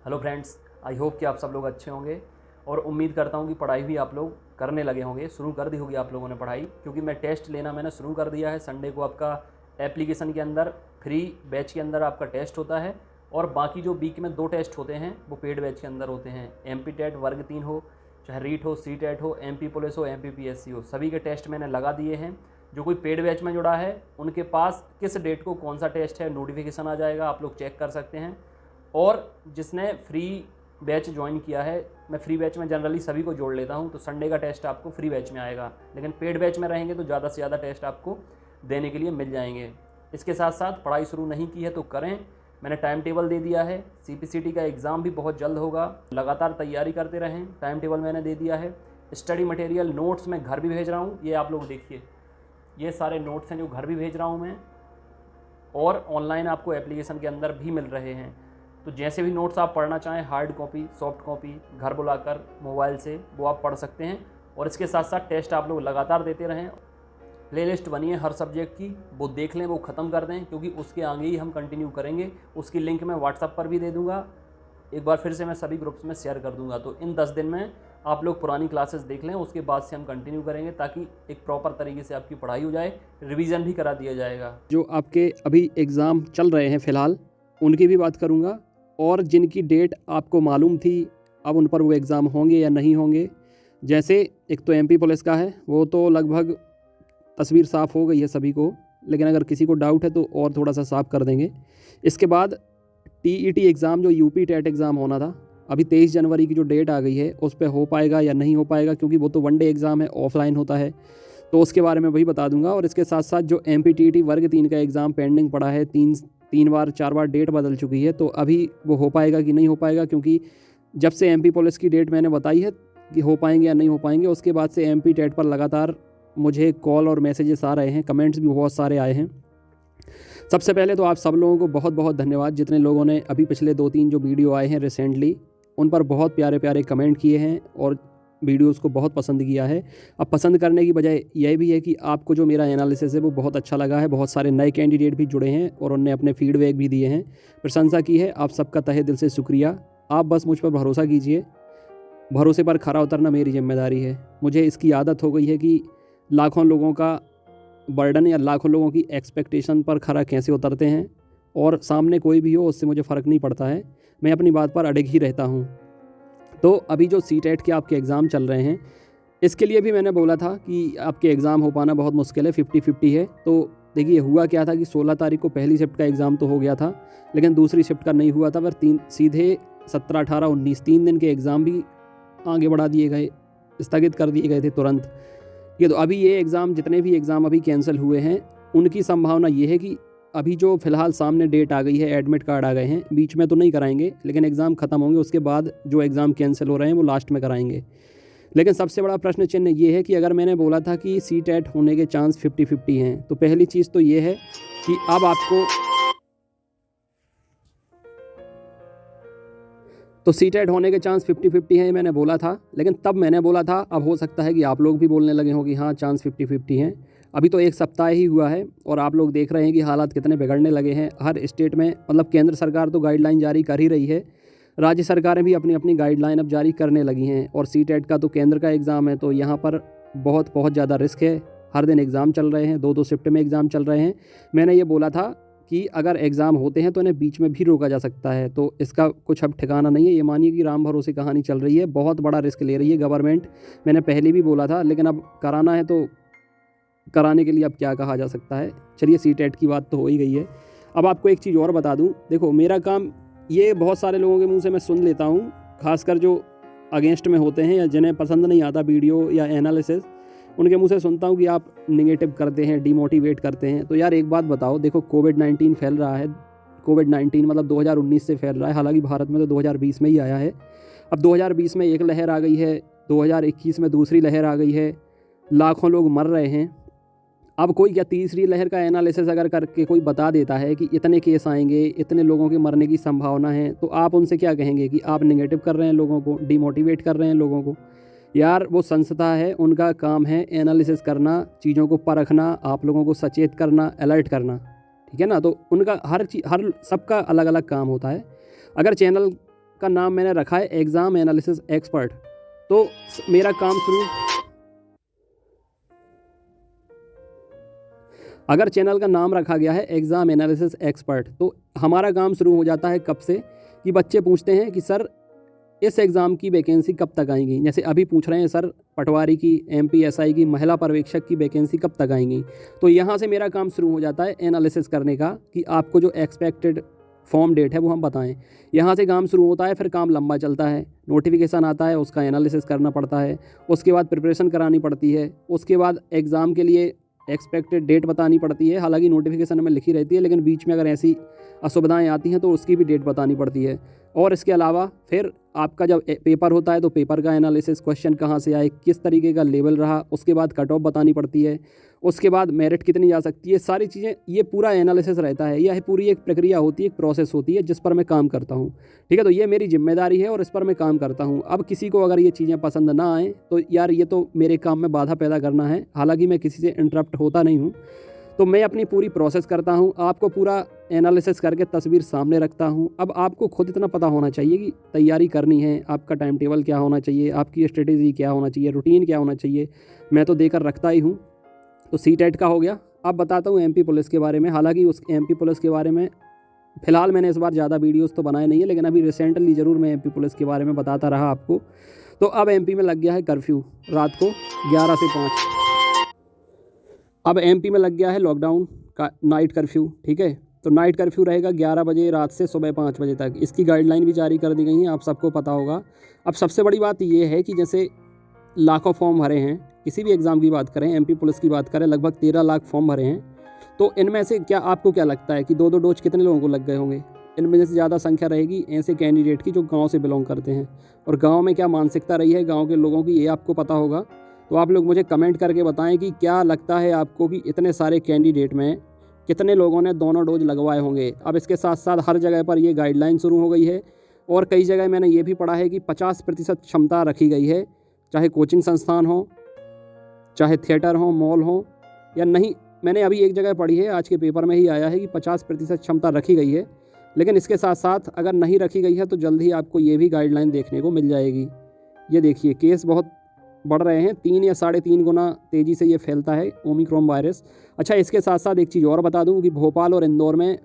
Hello friends, I hope कि आप सब लोग अच्छे होंगे और उम्मीद करता हूँ कि पढ़ाई भी आप लोग करने लगे होंगे। शुरू कर दी होगी आप लोगों ने पढ़ाई, क्योंकि मैं टेस्ट लेना मैंने शुरू कर दिया है। संडे को आपका एप्लीकेशन के अंदर फ्री बैच के अंदर आपका टेस्ट होता है और बाकी जो वीक में 2 टेस्ट होते हैं वो पेड बैच के अंदर होते हैं। एमपी टेट वर्ग 3 हो, चाहे रीट हो, सी टेट हो, एमपी पुलिस हो, एमपी पीएससी हो, सभी के टेस्ट मैंने लगा दिए हैं। जो कोई पेड बैच में जुड़ा है उनके पास किस डेट को कौन सा टेस्ट है नोटिफिकेशन आ जाएगा, आप लोग चेक कर सकते हैं। और जिसने फ्री बैच ज्वाइन किया है, मैं फ्री बैच में जनरली सभी को जोड़ लेता हूं, तो संडे का टेस्ट आपको फ्री बैच में आएगा, लेकिन पेड बैच में रहेंगे तो ज़्यादा से ज़्यादा टेस्ट आपको देने के लिए मिल जाएंगे। इसके साथ साथ पढ़ाई शुरू नहीं की है तो करें, मैंने टाइम टेबल दे दिया है। सीपीसीटी का एग्ज़ाम भी बहुत जल्द होगा, लगातार तैयारी करते रहें। टाइम टेबल मैंने दे दिया है। स्टडी मटेरियल नोट्स मैं घर भी भेज रहा हूँ, ये आप लोग देखिए, ये सारे नोट्स हैं जो घर भी भेज रहा हूँ मैं, और ऑनलाइन आपको एप्लीकेशन के अंदर भी मिल रहे हैं। तो जैसे भी नोट्स आप पढ़ना चाहें, हार्ड कॉपी, सॉफ्ट कॉपी, घर बुलाकर मोबाइल से, वो आप पढ़ सकते हैं। और इसके साथ साथ टेस्ट आप लोग लगातार देते रहें। प्लेलिस्ट बनी है हर सब्जेक्ट की, वो देख लें, वो ख़त्म कर दें, क्योंकि उसके आगे ही हम कंटिन्यू करेंगे। उसकी लिंक मैं व्हाट्सएप पर भी दे दूँगा, एक बार फिर से मैं सभी ग्रुप्स में शेयर कर दूँगा। तो इन 10 दिन में आप लोग पुरानी क्लासेस देख लें, उसके बाद से हम कंटिन्यू करेंगे, ताकि एक प्रॉपर तरीके से आपकी पढ़ाई हो जाए, रिवीजन भी करा दिया जाएगा। जो आपके अभी एग्ज़ाम चल रहे हैं फ़िलहाल, उनकी भी बात करूँगा, और जिनकी डेट आपको मालूम थी अब उन पर वो एग्ज़ाम होंगे या नहीं होंगे। जैसे एक तो एमपी पुलिस का है, वो तो लगभग तस्वीर साफ़ हो गई है सभी को, लेकिन अगर किसी को डाउट है तो और थोड़ा सा साफ़ कर देंगे। इसके बाद टीईटी एग्ज़ाम, जो यूपी टेट एग्ज़ाम होना था, अभी 23 जनवरी की जो डेट आ गई है उस पे हो पाएगा या नहीं हो पाएगा, क्योंकि वो तो वनडे एग्ज़ाम है, ऑफलाइन होता है, तो उसके बारे में वही बता दूंगा। और इसके साथ साथ जो एमपीटीईटी वर्ग 3 का एग्ज़ाम पेंडिंग पड़ा है, तीन बार 4 बार डेट बदल चुकी है, तो अभी वो हो पाएगा कि नहीं हो पाएगा, क्योंकि जब से एमपी पुलिस की डेट मैंने बताई है कि हो पाएंगे या नहीं हो पाएंगे, उसके बाद से एमपी टेट पर लगातार मुझे कॉल और मैसेजेस आ रहे हैं, कमेंट्स भी बहुत सारे आए हैं। सबसे पहले तो आप सब लोगों को बहुत बहुत धन्यवाद, जितने लोगों ने अभी पिछले 2-3 जो वीडियो आए हैं रिसेंटली, उन पर बहुत प्यारे प्यारे कमेंट किए हैं और वीडियोस को बहुत पसंद किया है। अब पसंद करने की वजह यह भी है कि आपको जो मेरा एनालिसिस है वो बहुत अच्छा लगा है। बहुत सारे नए कैंडिडेट भी जुड़े हैं और उन्होंने अपने फीडबैक भी दिए हैं, प्रशंसा की है। आप सबका तहे दिल से शुक्रिया। आप बस मुझ पर भरोसा कीजिए, भरोसे पर खरा उतरना मेरी जिम्मेदारी है। मुझे इसकी आदत हो गई है कि लाखों लोगों का बर्डन या लाखों लोगों की एक्सपेक्टेशन पर खरा कैसे उतरते हैं, और सामने कोई भी हो उससे मुझे फ़र्क नहीं पड़ता है, मैं अपनी बात पर अड़िग ही रहता हूँ। तो अभी जो सीटेट के आपके एग्ज़ाम चल रहे हैं, इसके लिए भी मैंने बोला था कि आपके एग्ज़ाम हो पाना बहुत मुश्किल है, 50-50 है। तो देखिए हुआ क्या था कि 16 तारीख को पहली शिफ्ट का एग्ज़ाम तो हो गया था, लेकिन दूसरी शिफ्ट का नहीं हुआ था। पर सीधे 17, 18, 19 3 दिन के एग्ज़ाम भी आगे बढ़ा दिए गए, स्थगित कर दिए गए थे तुरंत। ये तो अभी ये एग्ज़ाम, जितने भी एग्ज़ाम अभी कैंसिल हुए हैं, उनकी संभावना ये है कि अभी जो फ़िलहाल सामने डेट आ गई है, एडमिट कार्ड आ गए हैं, बीच में तो नहीं कराएंगे, लेकिन एग्ज़ाम ख़त्म होंगे उसके बाद जो एग्ज़ाम कैंसिल हो रहे हैं वो लास्ट में कराएंगे। लेकिन सबसे बड़ा प्रश्न चिन्ह ये है कि अगर मैंने बोला था कि सीटेट होने के चांस 50-50 हैं, तो पहली चीज़ तो ये है कि अब आपको तो सीटेट होने के चांस 50-50 हैं, मैंने बोला था। लेकिन तब मैंने बोला था, अब हो सकता है कि आप लोग भी बोलने लगे हों कि हाँ चांस 50-50 हैं। अभी तो 1 सप्ताह ही हुआ है और आप लोग देख रहे हैं कि हालात कितने बिगड़ने लगे हैं हर स्टेट में। मतलब केंद्र सरकार तो गाइडलाइन जारी कर ही रही है, राज्य सरकारें भी अपनी अपनी गाइडलाइन अब जारी करने लगी हैं। और सीटेट का तो केंद्र का एग्ज़ाम है, तो यहाँ पर बहुत बहुत ज़्यादा रिस्क है। हर दिन एग्ज़ाम चल रहे हैं, 2-2 शिफ्ट में एग्ज़ाम चल रहे हैं। मैंने ये बोला था कि अगर एग्ज़ाम होते हैं तो इन्हें बीच में भी रोका जा सकता है, तो इसका कुछ अब ठिकाना नहीं है। ये मानिए कि राम भरोसे कहानी चल रही है, बहुत बड़ा रिस्क ले रही है गवर्नमेंट। मैंने पहले भी बोला था, लेकिन अब कराना है तो कराने के लिए अब क्या कहा जा सकता है। चलिए, सीटेट की बात तो हो ही गई है। अब आपको एक चीज़ और बता दूं, देखो मेरा काम ये बहुत सारे लोगों के मुंह से मैं सुन लेता हूं, खासकर जो अगेंस्ट में होते हैं या जिन्हें पसंद नहीं आता वीडियो या एनालिसिस, उनके मुंह से सुनता हूं कि आप निगेटिव करते हैं, डिमोटिवेट करते हैं। तो यार एक बात बताओ, देखो कोविड-19 फैल रहा है, कोविड-19 मतलब 2019 से फैल रहा है, हालांकि भारत में तो 2020 में ही आया है। अब 2020 में एक लहर आ गई है, 2021 में दूसरी लहर आ गई है, लाखों लोग मर रहे हैं। अब कोई क्या तीसरी लहर का एनालिसिस अगर करके कोई बता देता है कि इतने केस आएंगे, इतने लोगों के मरने की संभावना है, तो आप उनसे क्या कहेंगे कि आप नेगेटिव कर रहे हैं लोगों को, डिमोटिवेट कर रहे हैं लोगों को। यार वो संस्था है, उनका काम है एनालिसिस करना, चीज़ों को परखना, आप लोगों को सचेत करना, अलर्ट करना, ठीक है ना। तो उनका हर सबका अलग अलग काम होता है। अगर चैनल का नाम मैंने रखा है एग्ज़ाम एनालिसिस एक्सपर्ट। तो मेरा काम शुरू, अगर चैनल का नाम रखा गया है एग्ज़ाम एनालिसिस एक्सपर्ट, तो हमारा काम शुरू हो जाता है कब से, कि बच्चे पूछते हैं कि सर इस एग्ज़ाम की वैकेंसी कब तक आएंगी। जैसे अभी पूछ रहे हैं सर पटवारी की, MPSI की, महिला पर्यवेक्षक की वैकेंसी कब तक आएंगी। तो यहाँ से मेरा काम शुरू हो जाता है एनालिसिस करने का, कि आपको जो एक्सपेक्टेड फॉर्म डेट है वो हम बताएं। यहाँ से काम शुरू होता है, फिर काम लंबा चलता है। नोटिफिकेशन आता है, उसका एनालिसिस करना पड़ता है, उसके बाद प्रिपरेशन करानी पड़ती है, उसके बाद एग्ज़ाम के लिए एक्सपेक्टेड डेट बतानी पड़ती है। हालांकि नोटिफिकेशन में लिखी रहती है, लेकिन बीच में अगर ऐसी असुविधाएं आती हैं तो उसकी भी डेट बतानी पड़ती है। और इसके अलावा फिर आपका जब पेपर होता है तो पेपर का एनालिसिस, क्वेश्चन कहाँ से आए, किस तरीके का लेवल रहा, उसके बाद कट ऑफ बतानी पड़ती है, उसके बाद मेरिट कितनी जा सकती है, सारी चीज़ें, ये पूरा एनालिसिस रहता है। यह पूरी एक प्रक्रिया होती है, एक प्रोसेस होती है जिस पर मैं काम करता हूँ। ठीक है, तो ये मेरी जिम्मेदारी है और इस पर मैं काम करता हूँ। अब किसी को अगर ये चीज़ें पसंद ना आएँ तो यार ये तो मेरे काम में बाधा पैदा करना है। हालांकि मैं किसी से इंटरप्ट होता नहीं हूँ, तो मैं अपनी पूरी प्रोसेस करता हूँ, आपको पूरा एनालिसिस करके तस्वीर सामने रखता हूँ। अब आपको खुद इतना पता होना चाहिए कि तैयारी करनी है, आपका टाइम टेबल क्या होना चाहिए, आपकी स्ट्रेटेजी क्या होना चाहिए, रूटीन क्या होना चाहिए, मैं तो देकर रखता ही हूँ। तो CTET का हो गया। अब बताता हूँ MP पुलिस के बारे में। हालांकि उस MP पुलिस के बारे में फ़िलहाल मैंने इस बार ज़्यादा वीडियोज़ तो बनाए नहीं है, लेकिन अभी रिसेंटली ज़रूर मैं MP पुलिस के बारे में बताता रहा आपको। तो अब MP में लग गया है कर्फ्यू, रात को 11 से 5। अब MP में लग गया है लॉकडाउन का नाइट कर्फ्यू। ठीक है, तो नाइट कर्फ्यू रहेगा 11 बजे रात से सुबह 5 बजे तक। इसकी गाइडलाइन भी जारी कर दी गई हैं, आप सबको पता होगा। अब सबसे बड़ी बात ये है कि जैसे लाखों फॉर्म भरे हैं, किसी भी एग्ज़ाम की बात करें, MP पुलिस की बात करें, लगभग 13 लाख फॉर्म भरे हैं। तो इनमें से क्या आपको क्या लगता है कि 2-2 डोज कितने लोगों को लग गए होंगे? इनमें से ज़्यादा संख्या रहेगी ऐसे कैंडिडेट की जो गाँव से बिलोंग करते हैं। और गाँव में क्या मानसिकता रही है गाँव के लोगों की, ये आपको पता होगा। तो आप लोग मुझे कमेंट करके बताएं कि क्या लगता है आपको कि इतने सारे कैंडिडेट में कितने लोगों ने दोनों डोज लगवाए होंगे। अब इसके साथ साथ हर जगह पर ये गाइडलाइन शुरू हो गई है, और कई जगह मैंने ये भी पढ़ा है कि 50% क्षमता रखी गई है, चाहे कोचिंग संस्थान हो, चाहे थिएटर हो, मॉल हो या नहीं। मैंने अभी एक जगह पढ़ी है, आज के पेपर में ही आया है कि 50% क्षमता रखी गई है। लेकिन इसके साथ साथ अगर नहीं रखी गई है तो जल्द ही आपको ये भी गाइडलाइन देखने को मिल जाएगी। ये देखिए, केस बहुत बढ़ रहे हैं, 3 या 3.5 गुना तेज़ी से ये फैलता है ओमिक्रॉन वायरस। अच्छा, इसके साथ साथ एक चीज़ और बता दूं कि भोपाल और इंदौर में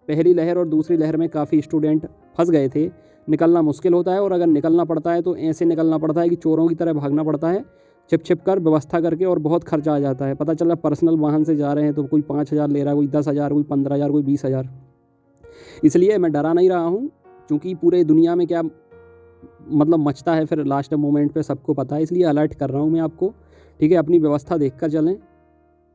पहली लहर और दूसरी लहर में काफ़ी स्टूडेंट फंस गए थे। निकलना मुश्किल होता है, और अगर निकलना पड़ता है तो ऐसे निकलना पड़ता है कि चोरों की तरह भागना पड़ता है, छिप छिप कर व्यवस्था करके, और बहुत खर्चा आ जाता है। पता चला पर्सनल वाहन से जा रहे हैं तो कोई 5,000 ले रहा है, कोई 10,000, कोई 15,000, कोई 20,000। इसलिए मैं डरा नहीं रहा हूँ, क्योंकि पूरे दुनिया में क्या मतलब मचता है फिर लास्ट मोमेंट पे सबको पता है। इसलिए अलर्ट कर रहा हूँ मैं आपको। ठीक है, अपनी व्यवस्था देख कर चलें,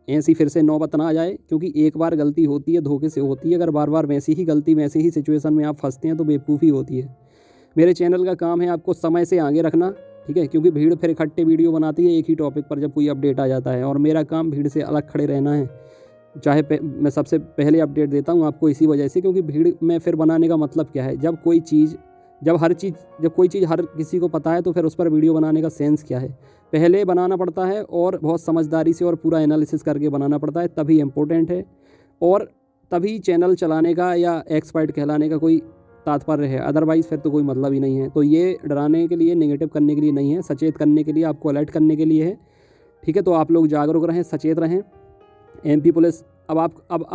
ऐसी फिर से नौबत ना आ जाए, क्योंकि एक बार गलती होती है धोखे से होती है। अगर बार बार वैसी ही गलती, वैसी ही सिचुएशन में आप फंसते हैं तो बेवकूफ़ी होती है। मेरे चैनल का काम है आपको समय से आगे रखना। ठीक है, क्योंकि भीड़ फिर इकट्ठे वीडियो बनाती है एक ही टॉपिक पर जब कोई अपडेट आ जाता है, और मेरा काम भीड़ से अलग खड़े रहना है। चाहे मैं सबसे पहले अपडेट देता हूँ आपको इसी वजह से, क्योंकि भीड़ में फिर बनाने का मतलब क्या है, जब कोई चीज़ हर किसी को पता है तो फिर उस पर वीडियो बनाने का सेंस क्या है। पहले बनाना पड़ता है, और बहुत समझदारी से और पूरा एनालिसिस करके बनाना पड़ता है, तभी इम्पोर्टेंट है, और तभी चैनल चलाने का या एक्सपर्ट कहलाने का कोई तात्पर्य है। अदरवाइज़ फिर तो कोई मतलब ही नहीं है। तो ये डराने के लिए, नेगेटिव करने के लिए नहीं है, सचेत करने के लिए, आपको अलर्ट करने के लिए है। ठीक है, तो आप लोग जागरूक रहें, सचेत रहें। MP पुलिस, अब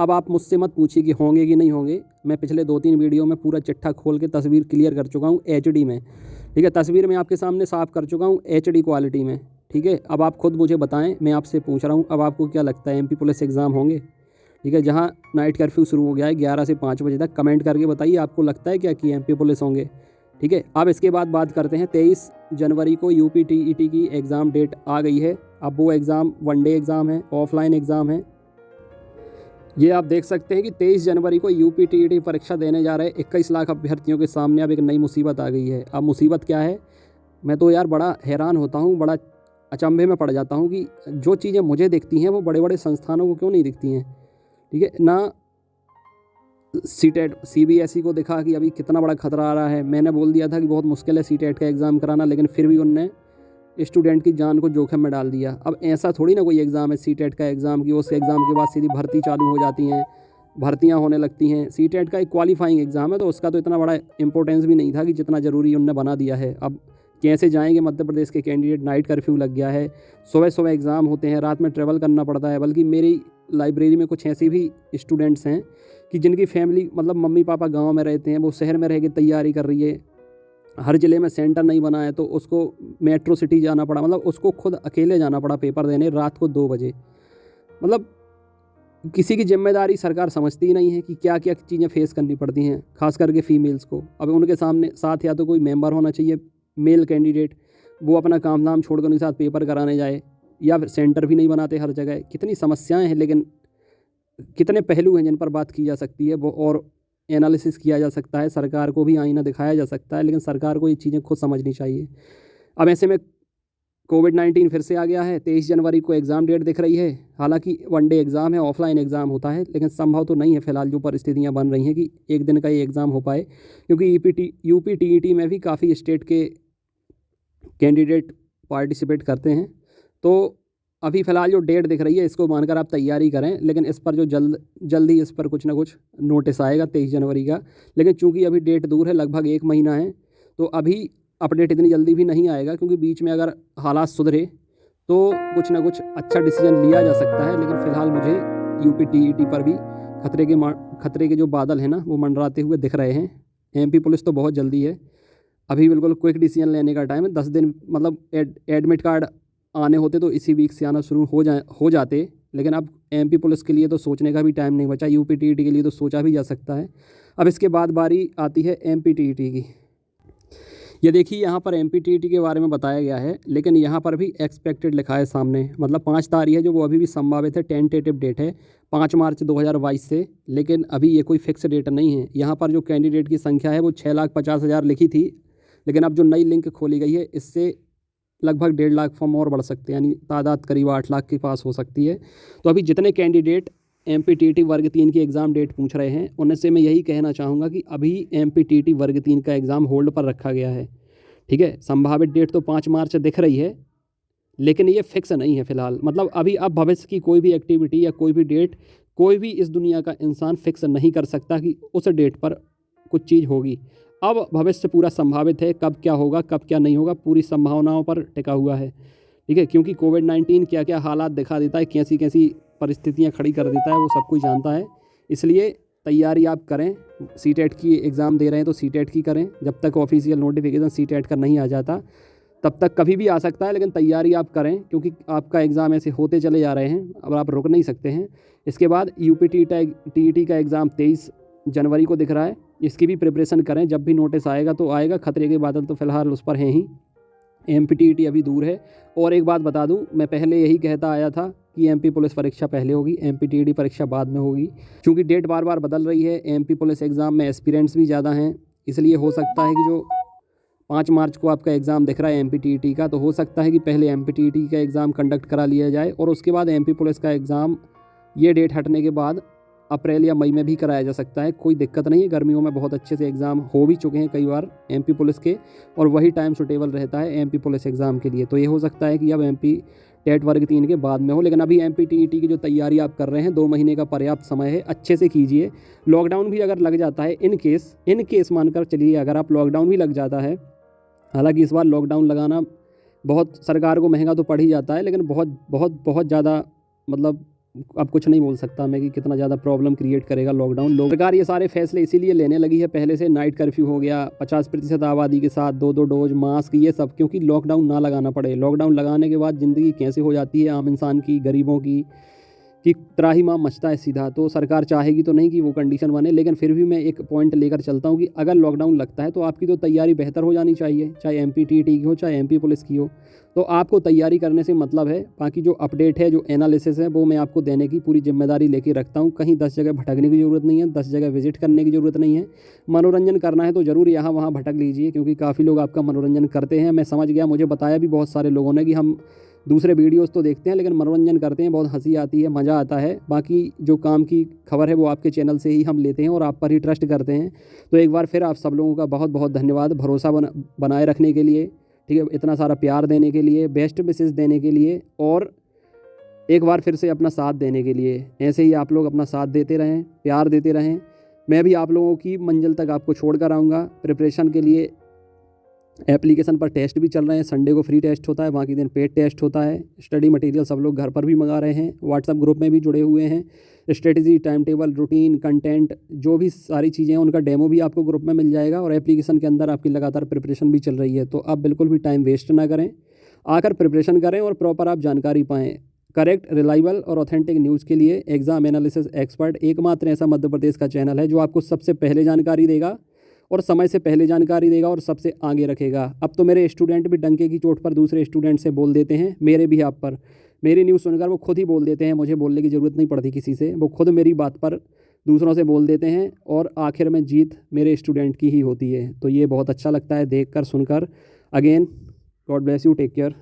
आप मुझसे मत पूछिए कि होंगे कि नहीं होंगे। मैं पिछले 2-3 वीडियो में पूरा चिट्ठा खोल के तस्वीर क्लियर कर चुका हूँ HD में। ठीक है, तस्वीर मैं आपके सामने साफ़ कर चुका हूँ HD क्वालिटी में। ठीक है, अब आप खुद मुझे बताएं, मैं आपसे पूछ रहा हूँ, अब आपको क्या लगता है MP पुलिस एग्ज़ाम होंगे? ठीक है, जहाँ नाइट कर्फ्यू शुरू हो गया है 11 से 5 बजे तक, कमेंट करके बताइए आपको लगता है क्या कि MP पुलिस होंगे। ठीक है, अब इसके बाद बात करते हैं 23 जनवरी को UP TET की एग्ज़ाम डेट आ गई है। अब वो एग्ज़ाम 1 डे एग्ज़ाम है, ऑफलाइन एग्ज़ाम है। ये आप देख सकते हैं कि 23 जनवरी को UP TET परीक्षा देने जा रहे 21 लाख अभ्यर्थियों के सामने अब एक नई मुसीबत आ गई है। अब मुसीबत क्या है, मैं तो यार बड़ा हैरान होता हूँ, बड़ा अचंभे में पड़ जाता हूँ कि जो चीज़ें मुझे दिखती हैं वो बड़े बड़े संस्थानों को क्यों नहीं दिखती हैं। ठीक है ना, CTET CBSE को दिखा कि अभी कितना बड़ा खतरा आ रहा है। मैंने बोल दिया था कि बहुत मुश्किल है CTET का एग्ज़ाम कराना, लेकिन फिर भी उनने स्टूडेंट की जान को जोखिम में डाल दिया। अब ऐसा थोड़ी ना कोई एग्ज़ाम है CTET का एग्ज़ाम की उस एग्ज़ाम के बाद सीधी भर्ती चालू हो जाती हैं, भर्तियां होने लगती हैं। सीटेट का एक क्वालिफाइंग एग्ज़ाम है, तो उसका तो इतना बड़ा इंपॉर्टेंस भी नहीं था कि जितना ज़रूरी उनने बना दिया है। अब कैसे जाएंगे मध्य प्रदेश के कैंडिडेट, नाइट कर्फ्यू लग गया है, सुबह सुबह एग्ज़ाम होते हैं, रात में ट्रैवल करना पड़ता है। बल्कि मेरी लाइब्रेरी में कुछ ऐसे भी स्टूडेंट्स हैं कि जिनकी फैमिली मतलब मम्मी पापा गाँव में रहते हैं, वो शहर में रह के तैयारी कर रही है, हर ज़िले में सेंटर नहीं बना है, तो उसको मेट्रो सिटी जाना पड़ा, मतलब उसको खुद अकेले जाना पड़ा पेपर देने रात को 2 बजे। मतलब किसी की जिम्मेदारी सरकार समझती ही नहीं है कि क्या क्या चीज़ें फेस करनी पड़ती हैं, खास करके फ़ीमेल्स को। अब उनके सामने साथ या तो कोई मेंबर होना चाहिए मेल कैंडिडेट, वो अपना काम धाम छोड़कर उनके साथ पेपर कराने जाए, या फिर सेंटर भी नहीं बनाते हर जगह। कितनी समस्याएं हैं, लेकिन कितने पहलू हैं जिन पर बात की जा सकती है वो, और एनालिसिस किया जा सकता है, सरकार को भी आईना दिखाया जा सकता है, लेकिन सरकार को ये चीज़ें खुद समझनी चाहिए। अब ऐसे में कोविड-19 फिर से आ गया है। 23 जनवरी को एग्ज़ाम डेट दिख रही है। हालांकि वनडे एग्ज़ाम है, ऑफलाइन एग्ज़ाम होता है, लेकिन संभव तो नहीं है फ़िलहाल जो परिस्थितियां बन रही हैं कि एक दिन का ये एग्ज़ाम हो पाए, क्योंकि यूपी टीईटी में भी काफ़ी स्टेट के कैंडिडेट पार्टिसिपेट करते हैं। तो अभी फ़िलहाल जो डेट दिख रही है इसको मानकर आप तैयारी करें, लेकिन इस पर जो जल्द ही इस पर कुछ ना कुछ नोटिस आएगा 23 जनवरी का। लेकिन चूँकि अभी डेट दूर है, लगभग 1 महीना है, तो अभी अपडेट इतनी जल्दी भी नहीं आएगा, क्योंकि बीच में अगर हालात सुधरे तो कुछ ना कुछ अच्छा डिसीजन लिया जा सकता है। लेकिन फ़िलहाल मुझे यूपी टीईटी पर भी खतरे के जो बादल हैं ना, वो मंडराते हुए दिख रहे हैं। एमपी पुलिस तो बहुत जल्दी है, अभी बिल्कुल क्विक डिसीजन लेने का टाइम है। 10 दिन मतलब एडमिट कार्ड आने होते तो इसी वीक से आना शुरू हो जाते, लेकिन अब एमपी पुलिस के लिए तो सोचने का भी टाइम नहीं बचा। यूपी टीईटी के लिए तो सोचा भी जा सकता है। अब इसके बाद बारी आती है एमपी टीईटी की। ये देखिए यहाँ पर एमपी टीईटी के बारे में बताया गया है, लेकिन यहाँ पर भी एक्सपेक्टेड लिखा है सामने, मतलब 5 तारीख है जो वो अभी भी संभावित है। टेंटेटिव डेट है 5 मार्च 2022 से, लेकिन अभी ये कोई फिक्स डेट नहीं है। यहाँ पर जो कैंडिडेट की संख्या है वो 6,50,000 लिखी थी, लेकिन अब जो नई लिंक खोली गई है इससे लगभग 1.5 लाख फॉर्म और बढ़ सकते हैं, यानी तादाद करीब 8 लाख के पास हो सकती है। तो अभी जितने कैंडिडेट एमपी टीईटी वर्ग 3 की एग्ज़ाम डेट पूछ रहे हैं, उनसे मैं यही कहना चाहूँगा कि अभी एमपी टीईटी वर्ग 3 का एग्ज़ाम होल्ड पर रखा गया है। ठीक है, संभावित डेट तो 5 मार्च दिख रही है, लेकिन ये फिक्स नहीं है फ़िलहाल। मतलब अभी अब भविष्य की कोई भी एक्टिविटी या कोई भी डेट कोई भी इस दुनिया का इंसान फिक्स नहीं कर सकता कि उस डेट पर कुछ चीज़ होगी। अब भविष्य पूरा संभावित है, कब क्या होगा कब क्या नहीं होगा पूरी संभावनाओं पर टिका हुआ है। ठीक है, क्योंकि कोविड-19 क्या क्या हालात दिखा देता है, कैसी कैसी परिस्थितियां खड़ी कर देता है, वो सब कुछ जानता है। इसलिए तैयारी आप करें। सीटेट की एग्ज़ाम दे रहे हैं तो सीटेट की करें, जब तक ऑफिशियल नोटिफिकेशन सीटेट का नहीं आ जाता तब तक कभी भी आ सकता है, लेकिन तैयारी आप करें, क्योंकि आपका एग्ज़ाम ऐसे होते चले जा रहे हैं, अब आप रुक नहीं सकते हैं। इसके बाद यूपी टीईटी का एग्ज़ाम 23 जनवरी को दिख रहा है, इसकी भी प्रिपरेशन करें। जब भी नोटिस आएगा तो आएगा, खतरे के बादल तो फ़िलहाल उस पर हैं ही। एमपी टीईटी अभी दूर है। और एक बात बता दूं, मैं पहले यही कहता आया था कि एमपी पुलिस परीक्षा पहले होगी, एमपी टीईटी परीक्षा बाद में होगी, क्योंकि डेट बार बार बदल रही है। एमपी पुलिस एग्ज़ाम में एस्पिरेंट्स भी ज़्यादा हैं, इसलिए हो सकता है कि जो 5 मार्च को आपका एग्ज़ाम दिख रहा है एमपी टीईटी का, तो हो सकता है कि पहले एमपी टीईटी का एग्ज़ाम कंडक्ट करा लिया जाए और उसके बाद एमपी पुलिस का एग्ज़ाम ये डेट हटने के बाद अप्रैल या मई में भी कराया जा सकता है। कोई दिक्कत नहीं है, गर्मियों में बहुत अच्छे से एग्ज़ाम हो भी चुके हैं कई बार एमपी पुलिस के, और वही टाइम सुटेबल रहता है एमपी पुलिस एग्ज़ाम के लिए। तो ये हो सकता है कि अब एमपी टेट वर्ग 3 के बाद में हो, लेकिन अभी एमपी टीईटी की जो तैयारी आप कर रहे हैं 2 महीने का पर्याप्त समय है, अच्छे से कीजिए। लॉकडाउन भी अगर लग जाता है, इन केस मानकर चलिए, अगर आप लॉकडाउन भी लग जाता है, हालांकि इस बार लॉकडाउन लगाना बहुत सरकार को महंगा तो पड़ ही जाता है, लेकिन बहुत बहुत बहुत ज़्यादा, मतलब अब कुछ नहीं बोल सकता मैं कि कितना ज़्यादा प्रॉब्लम क्रिएट करेगा लॉकडाउन। सरकार ये सारे फैसले इसीलिए लेने लगी है पहले से। नाइट कर्फ्यू हो गया, 50% आबादी के साथ 2-2 डोज, मास्क, ये सब, क्योंकि लॉकडाउन ना लगाना पड़े। लॉकडाउन लगाने के बाद ज़िंदगी कैसे हो जाती है आम इंसान की, गरीबों की त्राहिमाम मचता है सीधा। तो सरकार चाहेगी तो नहीं कि वो कंडीशन बने, लेकिन फिर भी मैं एक पॉइंट लेकर चलता हूँ कि अगर लॉकडाउन लगता है तो आपकी तो तैयारी बेहतर हो जानी चाहिए, चाहे एमपी टीईटी की हो चाहे एमपी पुलिस की हो। तो आपको तैयारी करने से मतलब है, बाकी जो अपडेट है, जो एनालिसिस है, वो मैं आपको देने की पूरी जिम्मेदारी लेके रखता हूँ। कहीं 10 जगह भटकने की ज़रूरत नहीं है, 10 जगह विजिट करने की ज़रूरत नहीं है। मनोरंजन करना है तो ज़रूर यहाँ वहाँ भटक लीजिए, क्योंकि काफ़ी लोग आपका मनोरंजन करते हैं। मैं समझ गया, मुझे बताया भी बहुत सारे लोगों ने कि हम दूसरे वीडियोस तो देखते हैं लेकिन मनोरंजन करते हैं, बहुत हंसी आती है, मज़ा आता है। बाकी जो काम की खबर है वो आपके चैनल से ही हम लेते हैं और आप पर ही ट्रस्ट करते हैं। तो एक बार फिर आप सब लोगों का बहुत बहुत धन्यवाद, भरोसा बनाए रखने के लिए, ठीक है, इतना सारा प्यार देने के लिए, बेस्ट विशेस देने के लिए। और एक बार फिर से अपना साथ देने के लिए। ऐसे ही आप लोग अपना साथ देते रहें, प्यार देते रहें। मैं भी आप लोगों की मंजिल तक आपको छोड़ कर आऊँगा। प्रिपरेशन के लिए एप्लीकेशन पर टेस्ट भी चल रहे हैं। संडे को फ्री टेस्ट होता है, बाकी दिन पेड टेस्ट होता है। स्टडी मटेरियल सब लोग घर पर भी मंगा रहे हैं, व्हाट्सएप ग्रुप में भी जुड़े हुए हैं। Strategy, time table, routine, content, जो भी सारी चीज़ें हैं उनका डेमो भी आपको ग्रुप में मिल जाएगा। और एप्लीकेशन के अंदर आपकी लगातार प्रिपरेशन भी चल रही है। तो आप बिल्कुल भी टाइम वेस्ट ना करें, आकर प्रिपरेशन करें और प्रॉपर आप जानकारी पाएँ। करेक्ट, रिलायबल और ऑथेंटिक न्यूज़ के लिए एग्जाम एनालिसिस एक्सपर्ट एकमात्र ऐसा मध्य प्रदेश का चैनल है जो आपको सबसे पहले जानकारी देगा और समय से पहले जानकारी देगा और सबसे आगे रखेगा। अब तो मेरे स्टूडेंट भी डंके की चोट पर दूसरे स्टूडेंट से बोल देते हैं, मेरे भी आप पर। मेरी न्यूज़ सुनकर वो खुद ही बोल देते हैं, मुझे बोलने की ज़रूरत नहीं पड़ती किसी से। वो खुद मेरी बात पर दूसरों से बोल देते हैं और आखिर में जीत मेरे स्टूडेंट की ही होती है। तो ये बहुत अच्छा लगता है देख कर, सुनकर। Again, God bless you, take care.